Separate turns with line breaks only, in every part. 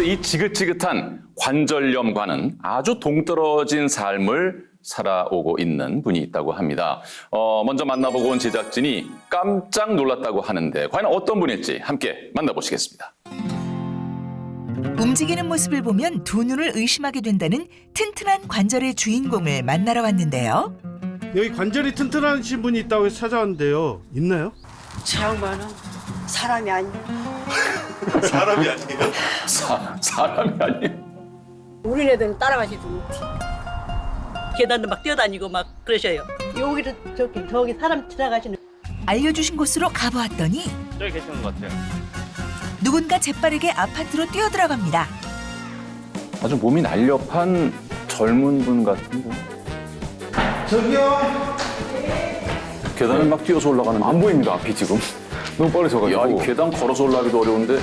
이 지긋지긋한 관절염과는 아주 동떨어진 삶을 살아오고 있는 분이 있다고 합니다. 먼저 만나보고 온 제작진이 깜짝 놀랐다고 하는데 과연 어떤 분일지 함께 만나보시겠습니다.
움직이는 모습을 보면 두 눈을 의심하게 된다는 튼튼한 관절의 주인공을 만나러 왔는데요.
여기 관절이 튼튼하신 분이 있다고 해서 찾아왔는데요. 있나요?
저 양반은 사람이 아니야.
사람이 아니에요.
사람이 아니에요.
우리네들은 따라가지도 못해. 계단도 막 뛰어다니고 막 그러셔요. 여기를 저기 사람 지나가시는.
알려주신 곳으로 가보았더니
저기 계시는 것 같아요.
누군가 재빠르게 아파트로 뛰어들어갑니다.
아주 몸이 날렵한 젊은 분 같은데.
저기요.
계단을 막 뛰어서 올라가는 안 보입니다. 앞이 지금. 너무 빠르셔가지고. 야, 이 계단 걸어서 올라가기도 어려운데.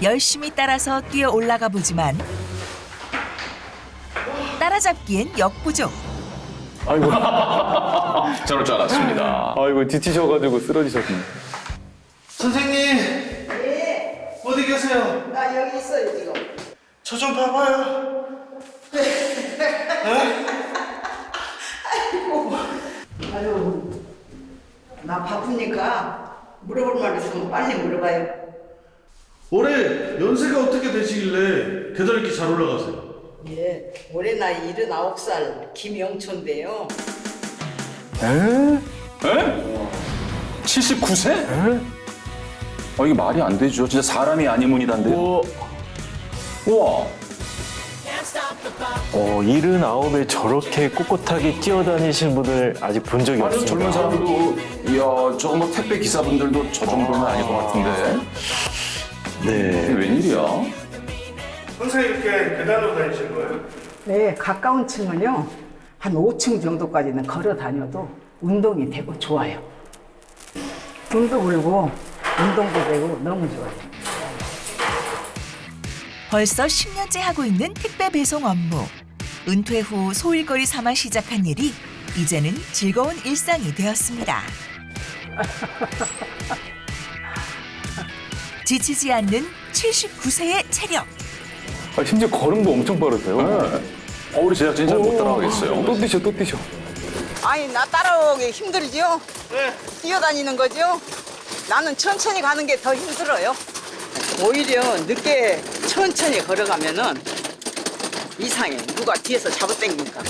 열심히 따라서 뛰어 올라가 보지만 따라잡기엔 역부족.
아이고,
저럴 줄 알았습니다.
아이고 지치셔가지고 쓰러지셨네.
선생님. 네. 어디 계세요?
나 여기 있어요 지금.
저 좀 봐봐요.
아유, 나 바쁘니까 물어볼 말 있으면 빨리 물어봐요.
올해 연세가 어떻게 되시길래 계단 이렇게 잘 올라가세요?
예, 올해 나이 79살 김영초인데요.
에? 79세? 이게 말이 안 되죠. 진짜 사람이 아니문이단데요. 우와.
79에 저렇게 꼿꼿하게 뛰어다니신 분을 아직 본 적이
아주
없습니다.
젊은 사람들도, 이야, 저거 뭐 택배 기사분들도 저 정도는 아닐 것 같은데. 이게
네.
웬일이야?
평소에 이렇게 계단으로 다니시는 거예요?
네, 가까운 층은요. 한 5층 정도까지는 걸어 다녀도 운동이 되고 좋아요. 돈도 벌고 운동도 되고 너무 좋아요.
벌써 10년째 하고 있는 택배 배송 업무. 은퇴 후 소일거리 삼아 시작한 일이 이제는 즐거운 일상이 되었습니다. 지치지 않는 79세의 체력.
심지어 걸음도 엄청 빠르세요.
네. 우리 제작진이 잘 못 따라가겠어요.
또 뛰셔.
아니 나 따라오기 힘들죠? 네. 뛰어다니는 거죠? 나는 천천히 가는 게 더 힘들어요. 오히려 늦게 천천히 걸어가면은 이상해. 누가 뒤에서 잡아당기니까.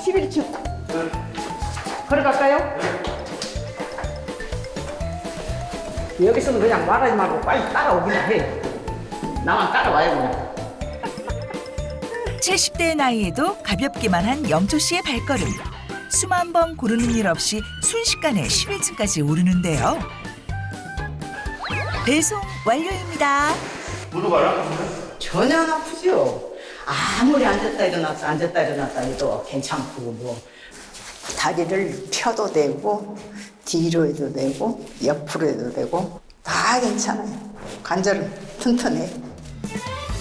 11층. 걸어갈까요? 여기서는 그냥 말하지 말고 빨리 따라오기나 해. 나만 따라와요 그냥.
70대의 나이에도 가볍기만 한 영초 씨의 발걸음. 수만 번 고르는 일 없이 순식간에 11층까지 오르는데요. 배송 완료입니다.
무릎 안 아프세요?
전혀 안 아프죠. 아무리 앉았다 일어났다 해도 괜찮고 뭐
다리를 펴도 되고 뒤로 해도 되고 옆으로 해도 되고 다 괜찮아요. 관절은 튼튼해.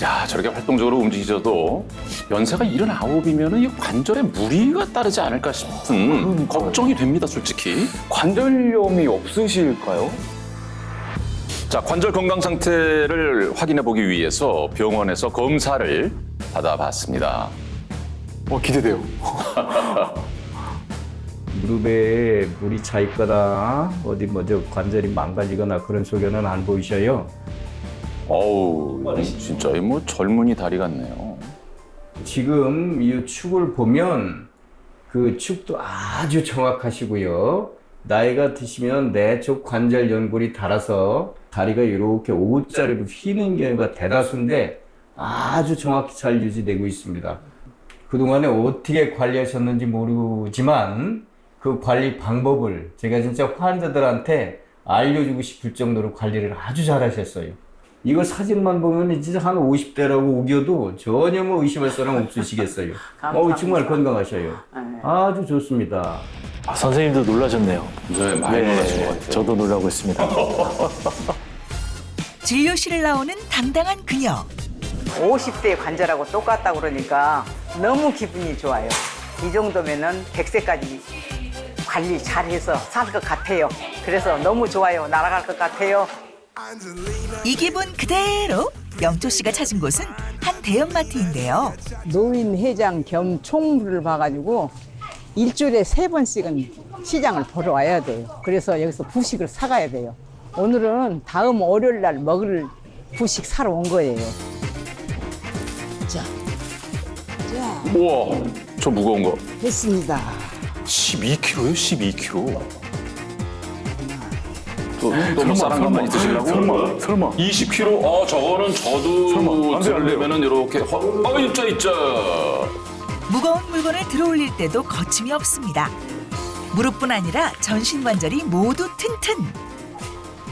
야, 저렇게 활동적으로 움직이셔도 연세가 79이면 이 관절에 무리가 따르지 않을까 싶은 걱정이 됩니다, 솔직히.
관절염이 없으실까요?
자, 관절 건강 상태를 확인해 보기 위해서 병원에서 검사를 받아봤습니다.
기대돼요.
무릎에 물이 차 있거나 어디 저 관절이 망가지거나 그런 소견은 안 보이셔요.
어우, 진짜 뭐 젊은이 다리 같네요.
지금 이 축을 보면 그 축도 아주 정확하시고요. 나이가 드시면 내 쪽 관절 연골이 닳아서 다리가 이렇게 O자리로 휘는 경우가 대다수인데 아주 정확히 잘 유지되고 있습니다. 그동안에 어떻게 관리하셨는지 모르지만 그 관리 방법을 제가 진짜 환자들한테 알려주고 싶을 정도로 관리를 아주 잘하셨어요. 이거 사진만 보면 진짜 한 50대라고 우겨도 전혀 뭐 의심할 사람 없으시겠어요. 정말 건강하셔요. 아주 좋습니다.
선생님도 놀라셨네요.
네, 많이 놀라신 것 같아요.
저도 놀라고 있습니다.
진료실을 나오는 당당한 그녀.
50대 관절하고 똑같다고 그러니까 너무 기분이 좋아요. 이 정도면은 100세까지 관리 잘해서 살 것 같아요. 그래서 너무 좋아요. 날아갈 것 같아요.
이 기분 그대로 영조 씨가 찾은 곳은 한 대형마트인데요.
노인 회장 겸 총무를 봐가지고 일주일에 3번씩은 시장을 보러 와야 돼요. 그래서 여기서 부식을 사가야 돼요. 오늘은 다음 월요일 날 먹을 부식 사러 온 거예요. 자,
우와, 저 무거운 거.
됐습니다.
12kg요? 12kg. 또뭐 쌀한 것만 있으시려고?
설마.
20kg? 저거는 저도 들으려면은 이렇게 있자.
무거운 물건을 들어올릴 때도 거침이 없습니다. 무릎뿐 아니라 전신 관절이 모두 튼튼.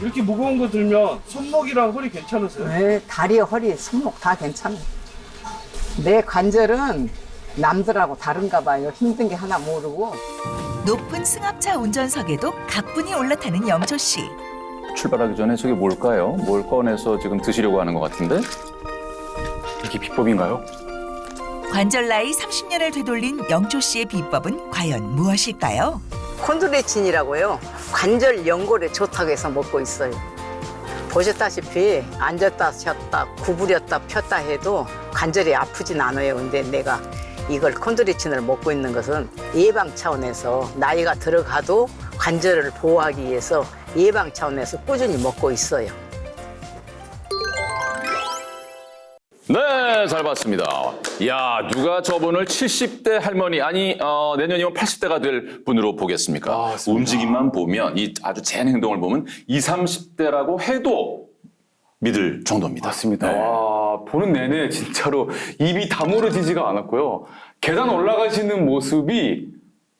이렇게 무거운 거 들면 손목이랑 허리 괜찮으세요?
네, 다리, 허리, 손목 다 괜찮아요. 내 관절은 남들하고 다른가 봐요. 힘든 게 하나 모르고.
높은 승합차 운전석에도 가뿐히 올라타는 영조 씨.
출발하기 전에 저게 뭘까요? 뭘 꺼내서 지금 드시려고 하는 것 같은데?
이게 비법인가요?
관절 나이 30년을 되돌린 영조 씨의 비법은 과연 무엇일까요?
콘드로이친이라고요. 관절 연골에 좋다고 해서 먹고 있어요. 보셨다시피 앉았다 섰다 구부렸다 폈다 해도 관절이 아프진 않아요. 근데 내가 이걸 콘드로이친을 먹고 있는 것은 예방 차원에서 나이가 들어가도 관절을 보호하기 위해서 예방 차원에서 꾸준히 먹고 있어요.
네, 잘 봤습니다. 야, 누가 저분을 70대 할머니, 아니, 내년이면 80대가 될 분으로 보겠습니까? 움직임만 보면, 이 아주 젠 행동을 보면 20, 30대라고 해도 믿을 정도입니다.
맞습니다.
네.
와, 보는 내내 진짜로 입이 다물어지지가 않았고요. 계단 올라가시는 모습이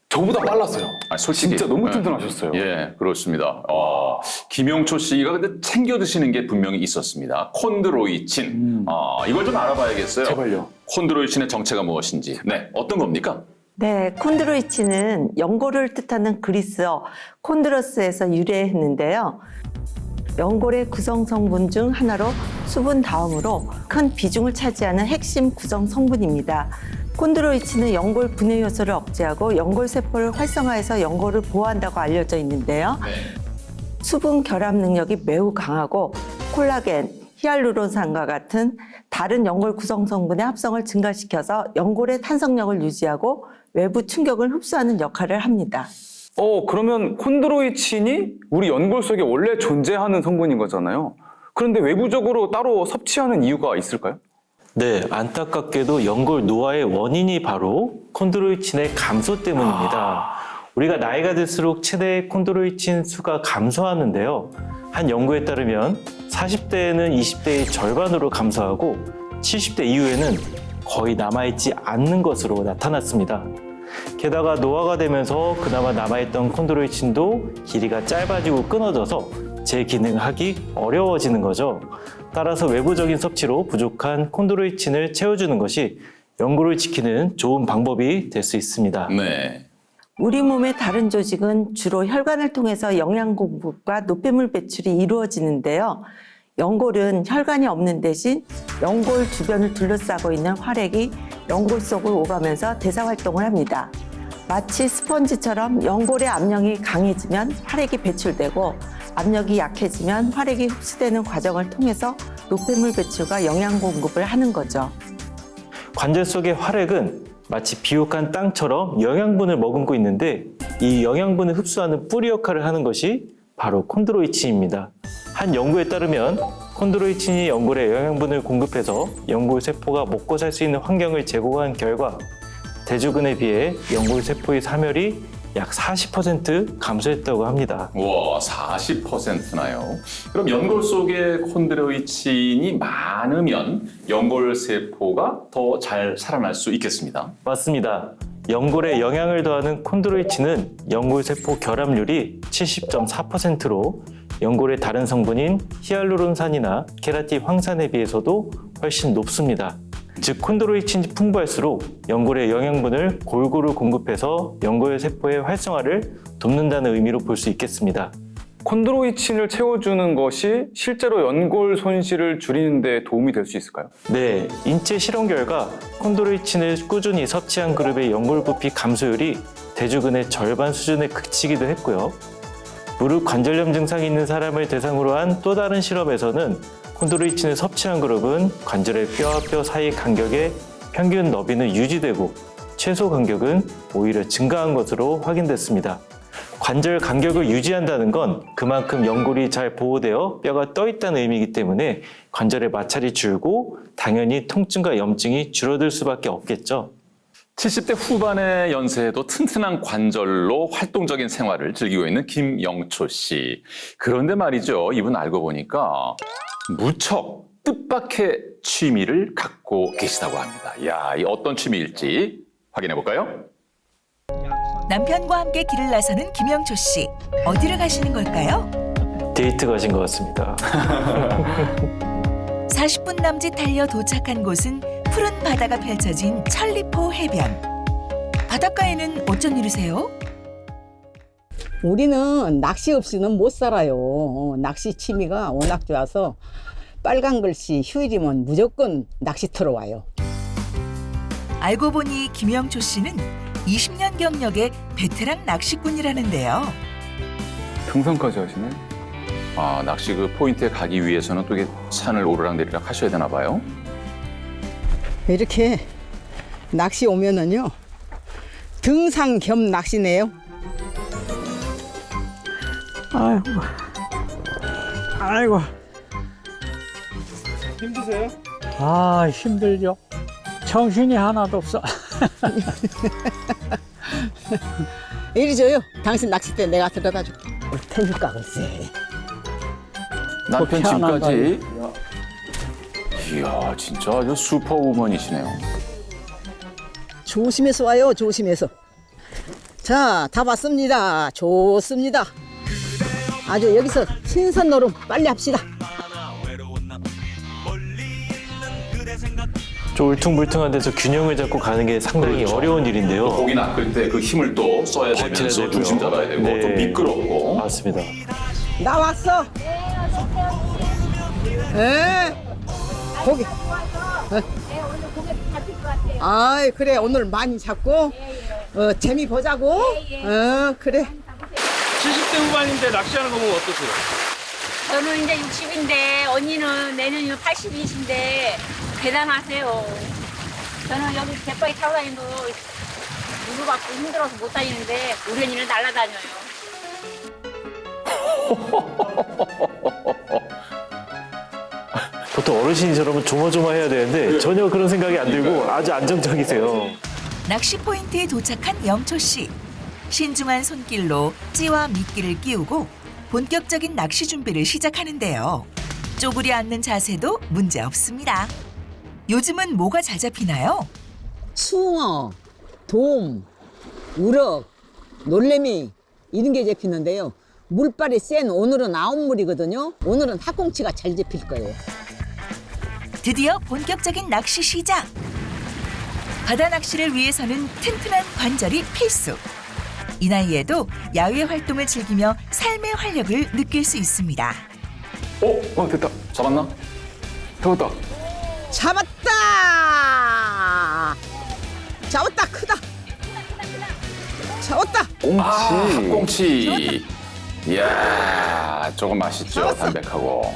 저보다 빨랐어요.
솔직히.
진짜 너무
네.
튼튼하셨어요.
예, 그렇습니다. 김용초 씨가 근데 챙겨 드시는 게 분명히 있었습니다. 콘드로이친. 이걸 좀 알아봐야겠어요.
제발요.
콘드로이친의 정체가 무엇인지. 네, 어떤 겁니까?
네, 콘드로이친은 연골을 뜻하는 그리스어 콘드로스에서 유래했는데요. 연골의 구성 성분 중 하나로 수분 다음으로 큰 비중을 차지하는 핵심 구성 성분입니다. 콘드로이친은 연골 분해 요소를 억제하고 연골 세포를 활성화해서 연골을 보호한다고 알려져 있는데요. 수분 결합 능력이 매우 강하고 콜라겐, 히알루론산과 같은 다른 연골 구성 성분의 합성을 증가시켜서 연골의 탄성력을 유지하고 외부 충격을 흡수하는 역할을 합니다.
그러면 콘드로이친이 우리 연골 속에 원래 존재하는 성분인 거잖아요. 그런데 외부적으로 따로 섭취하는 이유가 있을까요?
네, 안타깝게도 연골 노화의 원인이 바로 콘드로이친의 감소 때문입니다. 우리가 나이가 들수록 최대 콘드로이친 수가 감소하는데요. 한 연구에 따르면 40대에는 20대의 절반으로 감소하고 70대 이후에는 거의 남아있지 않는 것으로 나타났습니다. 게다가 노화가 되면서 그나마 남아있던 콘드로이친도 길이가 짧아지고 끊어져서 재기능을 하기 어려워지는 거죠. 따라서 외부적인 섭취로 부족한 콘드로이친을 채워주는 것이 연골을 지키는 좋은 방법이 될 수 있습니다.
네.
우리 몸의 다른 조직은 주로 혈관을 통해서 영양 공급과 노폐물 배출이 이루어지는데요. 연골은 혈관이 없는 대신 연골 주변을 둘러싸고 있는 활액이 연골 속을 오가면서 대사 활동을 합니다. 마치 스펀지처럼 연골의 압력이 강해지면 활액이 배출되고 압력이 약해지면 활액이 흡수되는 과정을 통해서 노폐물 배출과 영양 공급을 하는 거죠.
관절 속의 활액은 마치 비옥한 땅처럼 영양분을 머금고 있는데 이 영양분을 흡수하는 뿌리 역할을 하는 것이 바로 콘드로이친입니다. 한 연구에 따르면 콘드로이친이 연골에 영양분을 공급해서 연골 세포가 먹고 살 수 있는 환경을 제공한 결과 대주근에 비해 연골 세포의 사멸이 약 40% 감소했다고 합니다.
우와, 40%나요. 그럼 연골 속에 콘드로이친이 많으면 연골 세포가 더 잘 살아날 수 있겠습니다.
맞습니다. 연골에 영향을 더하는 콘드로이친은 연골 세포 결합률이 70.4%로 연골의 다른 성분인 히알루론산이나 케라틴 황산에 비해서도 훨씬 높습니다. 즉 콘드로이친이 풍부할수록 연골의 영양분을 골고루 공급해서 연골 세포의 활성화를 돕는다는 의미로 볼 수 있겠습니다.
콘드로이친을 채워주는 것이 실제로 연골 손실을 줄이는 데 도움이 될 수 있을까요?
네, 인체 실험 결과 콘드로이친을 꾸준히 섭취한 그룹의 연골 부피 감소율이 대주근의 절반 수준에 그치기도 했고요. 무릎 관절염 증상이 있는 사람을 대상으로 한 또 다른 실험에서는 콘드로이친을 섭취한 그룹은 관절의 뼈와 뼈 사이 간격의 평균 너비는 유지되고 최소 간격은 오히려 증가한 것으로 확인됐습니다. 관절 간격을 유지한다는 건 그만큼 연골이 잘 보호되어 뼈가 떠 있다는 의미이기 때문에 관절의 마찰이 줄고 당연히 통증과 염증이 줄어들 수밖에 없겠죠.
70대 후반의 연세에도 튼튼한 관절로 활동적인 생활을 즐기고 있는 김영초 씨. 그런데 말이죠. 이분 알고 보니까 무척 뜻밖의 취미를 갖고 계시다고 합니다. 이야, 이 어떤 취미일지 확인해 볼까요?
남편과 함께 길을 나서는 김영초 씨. 어디를 가시는 걸까요?
데이트 가신 것 같습니다.
40분 남짓 달려 도착한 곳은 푸른 바다가 펼쳐진 천리포 해변. 바닷가에는 어쩐 일이세요?
우리는 낚시 없이는 못 살아요. 낚시 취미가 워낙 좋아서 빨간 글씨 휴일이면 무조건 낚시터로 와요.
알고 보니 김영초 씨는 20년 경력의 베테랑 낚시꾼이라는데요.
등산까지 하시네.
아, 낚시 그 포인트에 가기 위해서는 또 이게 산을 오르락내리락 하셔야 되나 봐요.
이렇게 낚시 오면은요, 등산 겸 낚시네요.
아이고.
힘드세요?
아, 힘들죠. 정신이 하나도 없어.
이리 줘요. 당신 낚싯대 내가 들여다 줄게. 올 테니까 글쎄.
남편
희한한
짐까지. 이야, 진짜 아주 슈퍼우먼이시네요.
조심해서 와요. 조심해서. 자, 다 봤습니다. 좋습니다. 아주 여기서 신선 노름 빨리 합시다.
좀 울퉁불퉁한 데서 균형을 잡고 가는 게 상당히 어려운 일인데요.
고기 낚을 때 그 힘을 또 써야
버텨야
되면서
되고요.
중심 잡아야 되고
네.
좀 미끄럽고.
맞습니다.
나 왔어. 에? 고기. 아이, 그래. 오늘 많이 잡고 재미 보자고. 그래.
70대 후반인데 낚시하는 거 보면 어떠세요?
저는 이제 60인데 언니는 내년이면 82이신데 대단하세요. 저는 여기 갯바위 타고 다니도 무릎 아프고 힘들어서 못 다니는데 우리 언니는 날아다녀요.
보통 어르신이 저러면 조마조마해야 되는데 전혀 그런 생각이 안 들고 아주 안정적이세요.
낚시 포인트에 도착한 영초 씨. 신중한 손길로 찌와 미끼를 끼우고 본격적인 낚시 준비를 시작하는데요. 쪼그려 앉는 자세도 문제 없습니다. 요즘은 뭐가 잘 잡히나요?
숭어, 돔, 우럭, 놀래미 이런 게 잡히는데요. 물발이 센 오늘은 아웃물이거든요. 오늘은 학꽁치가 잘 잡힐 거예요.
드디어 본격적인 낚시 시작. 바다 낚시를 위해서는 튼튼한 관절이 필수. 이 나이에도 야외 활동을 즐기며 삶의 활력을 느낄 수 있습니다.
됐다. 잡았나?
잡았다.
잡았다! 잡았다! 크다! 잡았다!
꽁치. 꽁치. 이야, 조금 맛있죠.
잡았어.
담백하고.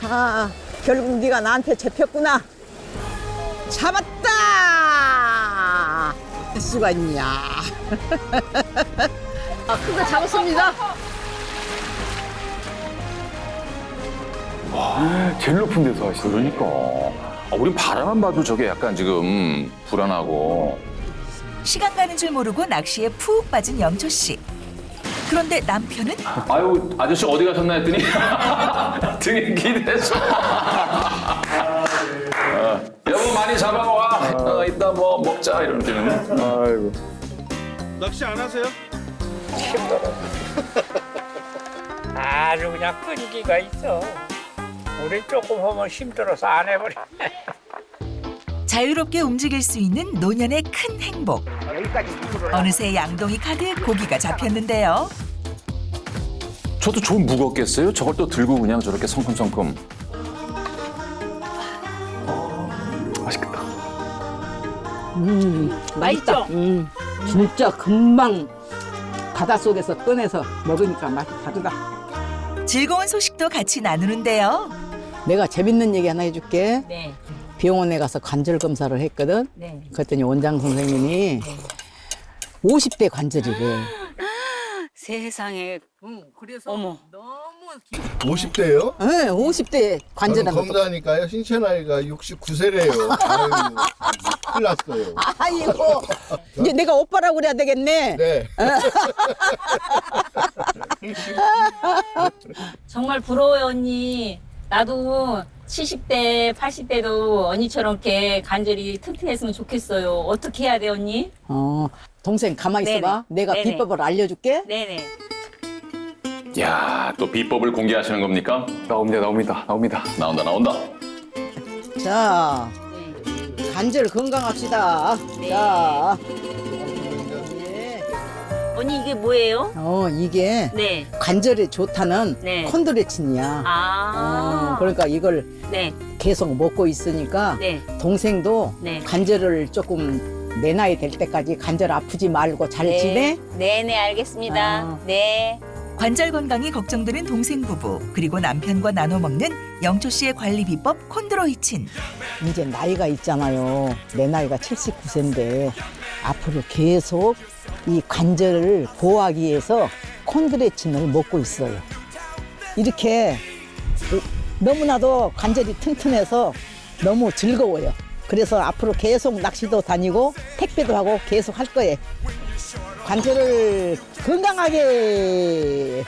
아, 결국 네가 나한테 잡혔구나. 잡았다! 할 수가 있냐. 큰 거 잡았습니다.
제일 높은 데서 하시네.
그러니까. 우린 바라만 봐도 저게 약간 지금 불안하고.
시간 가는 줄 모르고 낚시에 푹 빠진 영초 씨. 그런데 남편은
아유, 아저씨 어디 가셨나 했더니 등에 기대서. 여보 많이 잡아와. 이따 뭐 먹자 이러는 데는.
아이고.
낚시 안 하세요?
아주 그냥 끈기가 있어. 우리 조금 하면 힘들어서 안 해버려.
자유롭게 움직일 수 있는 노년의 큰 행복. 어느새 양동이 가득 고기가 잡혔는데요.
저도 좀 무겁겠어요? 저걸 또 들고 그냥 저렇게 성큼성큼.
맛있겠다.
맛있다. 진짜 금방 바닷속에서 꺼내서 먹으니까 맛이 다르다.
즐거운 소식도 같이 나누는데요.
내가 재밌는 얘기 하나 해줄게.
네.
병원에 가서 관절 검사를 했거든.
네.
그랬더니 원장 선생님이 50대 관절이래.
세상에.
그래서
어머.
너무
50대요?
네, 50대 관절한
저는
것도.
검사하니까요. 신체 나이가 69세래요. 아유, 큰일 났어요.
아이고, 이제 내가 오빠라고 그래야 되겠네.
네.
정말 부러워요, 언니. 나도 70대, 80대도 언니처럼 이렇게 관절이 튼튼했으면 좋겠어요. 어떻게 해야 돼, 언니?
동생 가만히
네네.
있어봐. 내가
네네.
비법을 알려줄게.
네네.
야, 또 비법을 공개하시는 겁니까?
나옵니다.
나온다.
자,
네.
관절 건강합시다.
네.
자,
언니 이게 뭐예요?
이게
네.
관절에 좋다는
네.
콘드로이친이야. 그러니까 이걸
네.
계속 먹고 있으니까
네.
동생도
네.
관절을 조금 내 나이 될 때까지 관절 아프지 말고 잘 지내?
네네, 알겠습니다. 네.
관절 건강이 걱정되는 동생 부부 그리고 남편과 나눠 먹는 영초 씨의 관리 비법 콘드로이친.
이제 나이가 있잖아요. 내 나이가 79세인데 앞으로 계속 이 관절을 보호하기 위해서 콘드로이친을 먹고 있어요. 이렇게 너무나도 관절이 튼튼해서 너무 즐거워요. 그래서 앞으로 계속 낚시도 다니고 택배도 하고 계속 할 거예요. 관절을 건강하게.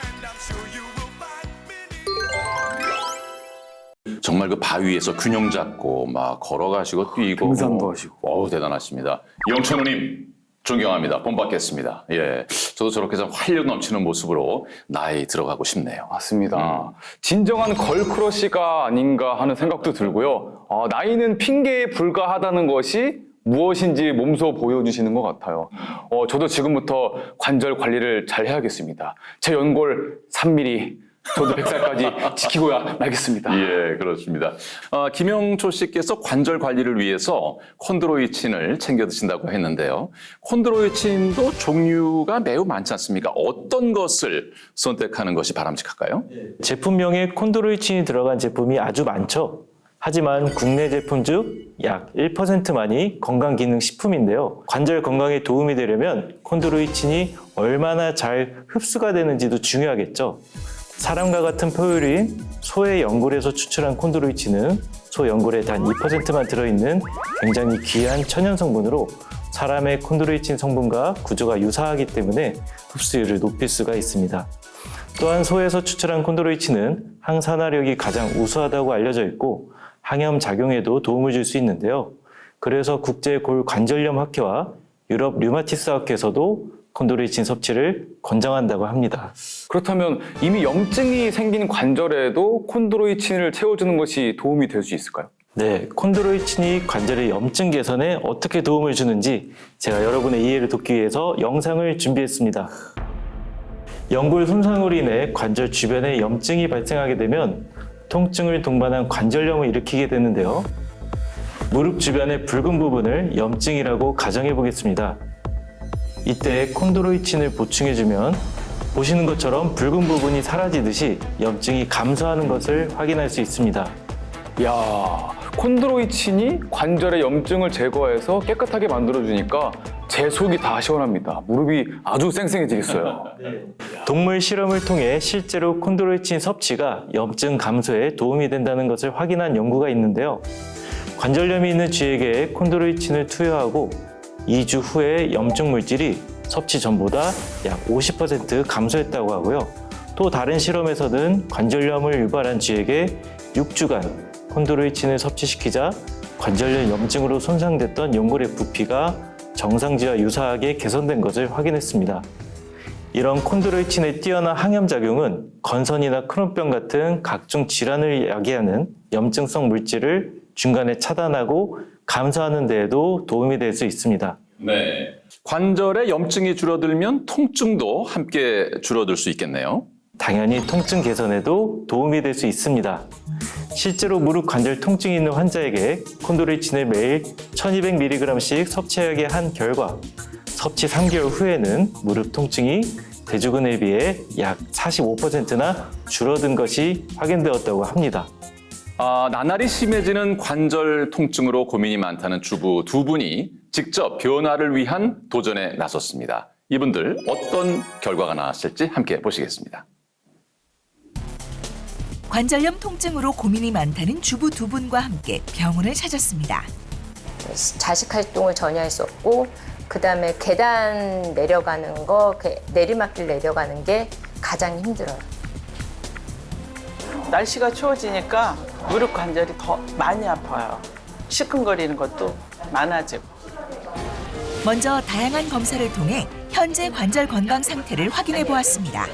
정말 그 바위에서 균형 잡고 막 걸어가시고 뛰고.
등산도 하시고.
어우, 대단하십니다. 영천 누님, 존경합니다. 본받겠습니다. 예. 저도 저렇게 좀 활력 넘치는 모습으로 나이 들어가고 싶네요.
맞습니다. 진정한 걸크러쉬가 아닌가 하는 생각도 들고요. 나이는 핑계에 불과하다는 것이 무엇인지 몸소 보여주시는 것 같아요. 저도 지금부터 관절 관리를 잘 해야겠습니다. 제 연골 3mm, 저도 100살까지 지키고야 말겠습니다.
예, 그렇습니다. 김영초 씨께서 관절 관리를 위해서 콘드로이친을 챙겨 드신다고 했는데요. 콘드로이친도 종류가 매우 많지 않습니까? 어떤 것을 선택하는 것이 바람직할까요?
제품명에 콘드로이친이 들어간 제품이 아주 많죠. 하지만 국내 제품 중 약 1%만이 건강기능식품인데요. 관절 건강에 도움이 되려면 콘드로이친이 얼마나 잘 흡수가 되는지도 중요하겠죠. 사람과 같은 포유류인 소의 연골에서 추출한 콘드로이친은 소 연골에 단 2%만 들어있는 굉장히 귀한 천연 성분으로 사람의 콘드로이친 성분과 구조가 유사하기 때문에 흡수율을 높일 수가 있습니다. 또한 소에서 추출한 콘드로이친은 항산화력이 가장 우수하다고 알려져 있고 항염 작용에도 도움을 줄 수 있는데요. 그래서 국제골관절염 학회와 유럽 류마티스 학회에서도 콘드로이친 섭취를 권장한다고 합니다.
그렇다면 이미 염증이 생긴 관절에도 콘드로이친을 채워주는 것이 도움이 될 수 있을까요?
네, 콘드로이친이 관절의 염증 개선에 어떻게 도움을 주는지 제가 여러분의 이해를 돕기 위해서 영상을 준비했습니다. 연골 손상으로 인해 관절 주변에 염증이 발생하게 되면 통증을 동반한 관절염을 일으키게 되는데요. 무릎 주변의 붉은 부분을 염증이라고 가정해 보겠습니다. 이때 콘드로이친을 보충해주면 보시는 것처럼 붉은 부분이 사라지듯이 염증이 감소하는 것을 확인할 수 있습니다.
이야, 콘드로이친이 관절의 염증을 제거해서 깨끗하게 만들어주니까 제 속이 다 시원합니다. 무릎이 아주 쌩쌩해지겠어요.
동물 실험을 통해 실제로 콘드로이친 섭취가 염증 감소에 도움이 된다는 것을 확인한 연구가 있는데요. 관절염이 있는 쥐에게 콘드로이친을 투여하고 2주 후에 염증 물질이 섭취 전보다 약 50% 감소했다고 하고요. 또 다른 실험에서는 관절염을 유발한 쥐에게 6주간 콘드로이친을 섭취시키자 관절염 염증으로 손상됐던 연골의 부피가 정상지와 유사하게 개선된 것을 확인했습니다. 이런 콘드로이친의 뛰어난 항염작용은 건선이나 크론병 같은 각종 질환을 야기하는 염증성 물질을 중간에 차단하고 감소하는 데에도 도움이 될 수 있습니다.
네. 관절의 염증이 줄어들면 통증도 함께 줄어들 수 있겠네요.
당연히 통증 개선에도 도움이 될 수 있습니다. 실제로 무릎 관절 통증이 있는 환자에게 콘드로이친을 매일 1200mg씩 섭취하게 한 결과 섭취 3개월 후에는 무릎 통증이 대주군에 비해 약 45%나 줄어든 것이 확인되었다고 합니다.
나날이 심해지는 관절 통증으로 고민이 많다는 주부 두 분이 직접 변화를 위한 도전에 나섰습니다. 이분들 어떤 결과가 나왔을지 함께 보시겠습니다.
관절염 통증으로 고민이 많다는 주부 두 분과 함께 병원을 찾았습니다.
자식 활동을 전혀 할 수 없고 그다음에 계단 내려가는 거, 내리막길 내려가는 게 가장 힘들어요.
날씨가 추워지니까 무릎 관절이 더 많이 아파요. 시큰거리는 것도 많아지고.
먼저 다양한 검사를 통해 현재 관절 건강 상태를 확인해 보았습니다.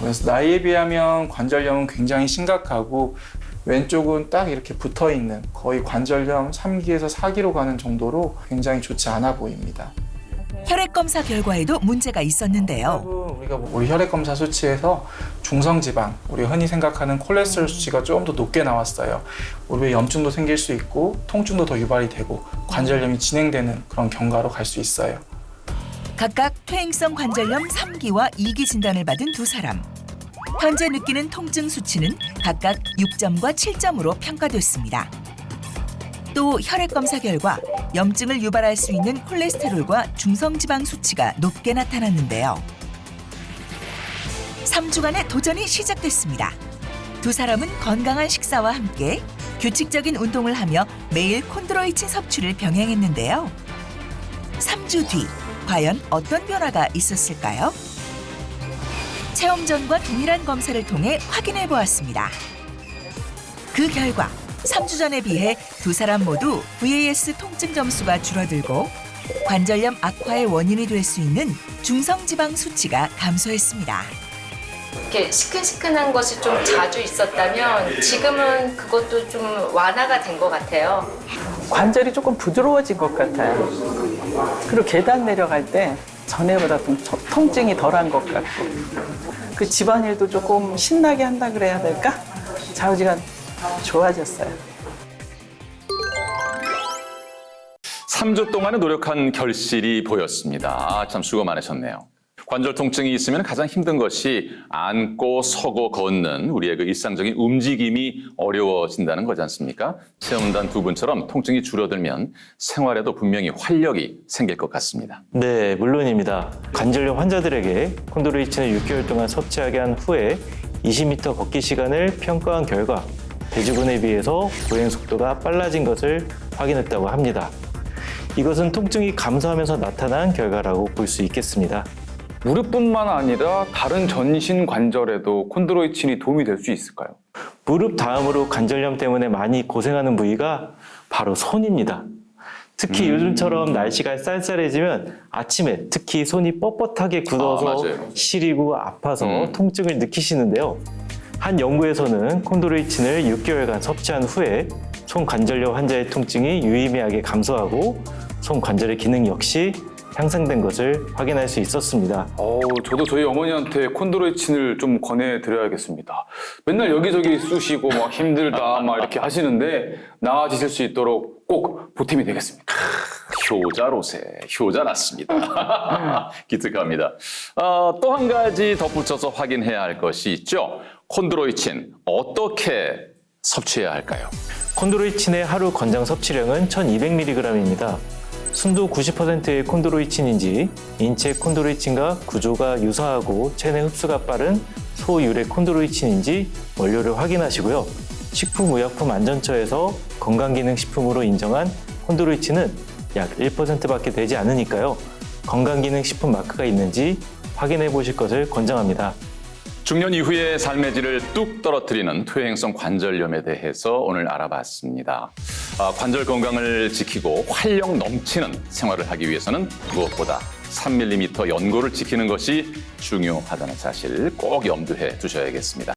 그래서 나이에 비하면 관절염은 굉장히 심각하고 왼쪽은 딱 이렇게 붙어 있는 거의 관절염 3기에서 4기로 가는 정도로 굉장히 좋지 않아 보입니다.
혈액 검사 결과에도 문제가 있었는데요.
우리 혈액 검사 수치에서 중성지방, 우리 흔히 생각하는 콜레스테롤 수치가 좀 더 높게 나왔어요. 우리 염증도 생길 수 있고 통증도 더 유발이 되고 관절염이 진행되는 그런 경과로 갈 수 있어요.
각각 퇴행성 관절염 3기와 2기 진단을 받은 두 사람. 현재 느끼는 통증 수치는 각각 6점과 7점으로 평가됐습니다. 또 혈액 검사 결과 염증을 유발할 수 있는 콜레스테롤과 중성지방 수치가 높게 나타났는데요. 3주간의 도전이 시작됐습니다. 두 사람은 건강한 식사와 함께 규칙적인 운동을 하며 매일 콘드로이친 섭취를 병행했는데요. 3주 뒤 과연 어떤 변화가 있었을까요? 체험 전과 동일한 검사를 통해 확인해 보았습니다. 그 결과 3주 전에 비해 두 사람 모두 VAS 통증 점수가 줄어들고 관절염 악화의 원인이 될 수 있는 중성지방 수치가 감소했습니다.
이렇게 시큰시큰한 것이 좀 자주 있었다면 지금은 그것도 좀 완화가 된 것 같아요.
관절이 조금 부드러워진 것 같아요. 그리고 계단 내려갈 때 전에보다 좀 통증이 덜한 것 같고 그 집안일도 조금 신나게 한다 그래야 될까? 좌우지가 좋아졌어요.
3주 동안의 노력한 결실이 보였습니다. 참 수고 많으셨네요. 관절 통증이 있으면 가장 힘든 것이 앉고 서고 걷는 우리의 그 일상적인 움직임이 어려워진다는 거지 않습니까? 체험단 두 분처럼 통증이 줄어들면 생활에도 분명히 활력이 생길 것 같습니다.
네, 물론입니다. 관절염 환자들에게 콘드로이친을 6개월 동안 섭취하게 한 후에 20m 걷기 시간을 평가한 결과 대주군에 비해서 보행 속도가 빨라진 것을 확인했다고 합니다. 이것은 통증이 감소하면서 나타난 결과라고 볼 수 있겠습니다.
무릎뿐만 아니라 다른 전신 관절에도 콘드로이친이 도움이 될 수 있을까요?
무릎 다음으로 관절염 때문에 많이 고생하는 부위가 바로 손입니다. 특히 요즘처럼 날씨가 쌀쌀해지면 아침에 특히 손이 뻣뻣하게 굳어서 시리고 아파서 통증을 느끼시는데요. 한 연구에서는 콘드로이친을 6개월간 섭취한 후에 손 관절염 환자의 통증이 유의미하게 감소하고 손 관절의 기능 역시 향상된 것을 확인할 수 있었습니다.
저도 저희 어머니한테 콘드로이친을 좀 권해드려야겠습니다. 맨날 여기저기 쑤시고 막 힘들다 막 이렇게 하시는데 나아지실 수 있도록 꼭 보탬이 되겠습니다.
효자로세, 효자 났습니다. 기특합니다. 또 한 가지 덧붙여서 확인해야 할 것이 있죠. 콘드로이친 어떻게 섭취해야 할까요?
콘드로이친의 하루 권장 섭취량은 1200mg입니다. 순도 90%의 콘드로이친인지 인체 콘드로이친과 구조가 유사하고 체내 흡수가 빠른 소유래 콘드로이친인지 원료를 확인하시고요. 식품의약품안전처에서 건강기능식품으로 인정한 콘드로이친은 약 1%밖에 되지 않으니까요. 건강기능식품 마크가 있는지 확인해 보실 것을 권장합니다.
중년 이후의 삶의 질을 뚝 떨어뜨리는 퇴행성 관절염에 대해서 오늘 알아봤습니다. 관절 건강을 지키고 활력 넘치는 생활을 하기 위해서는 무엇보다 3mm 연고를 지키는 것이 중요하다는 사실 꼭 염두해 두셔야겠습니다.